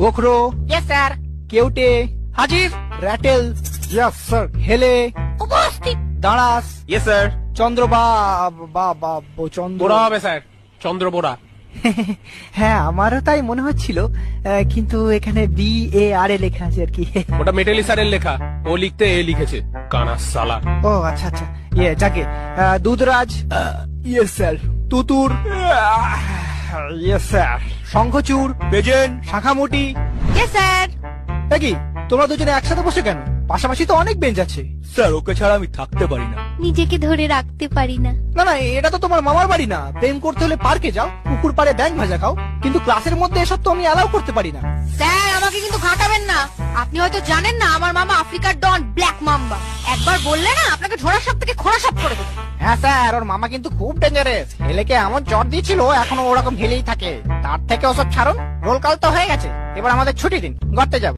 গোখরো, yes sir. কেউটে, হাজির। Ratel, yes sir. হেলে, উপস্থিত। দাঁড়াস, ইয়েস স্যার। চন্দ্র বা বা বা চন্দ্র। বোরা হবে স্যার, চন্দ্র বোরা। হ্যাঁ, আমারও তাই মনে হচ্ছিল, কিন্তু এখানে BAR লেখা আছে আর কি। ওটা মেটেলি স্যারের লেখা, ও লিখতে এ লিখেছে, কানা সালা। ও আচ্ছা আচ্ছা, যাকে দুধরাজ, ইয়েস স্যার। তুতুর, ইয়েস স্যার। শঙ্খচূড়, প্রেজেন্ট। শাখামুটি। Yes sir. কি তোমরা দুজনে একসাথে বসে কেন? পাশাপাশি তো অনেক বেঞ্চ আছে। স্যার, ওকে ছাড়া আমি থাকতে পারি না। নিজেকে ধরে রাখতে পারি না। না না, এটা তো তোমার মামার বাড়ি না। প্রেম করতে হলে পার্কে যাও, পুকুর পাড়ে ব্যাঙ ভাজা খাও, কিন্তু ক্লাসের মধ্যে এসব তো আমি অ্যালাউ করতে পারি না। স্যার, আমাকে কিন্তু খাটাবেন না। আপনি হয়তো জানেন না, আমার মামা আফ্রিকার ডন ব্ল্যাক মাম্বা। একবার বললে না, আপনাকে ঝোড়া সাপ থেকে খোড়া সাপ করে দেবো। হ্যাঁ স্যার, ওর মামা কিন্তু খুব ডেঞ্জারাস। হেলেকে এমন চট দিয়েছিল, এখনো ওরকম হেলেই থাকে। তার থেকে ওসব ছাড়ুন, রোল কল তো হয়ে গেছে। এবার আমাদের ছুটি দিন, গড়তে যাব।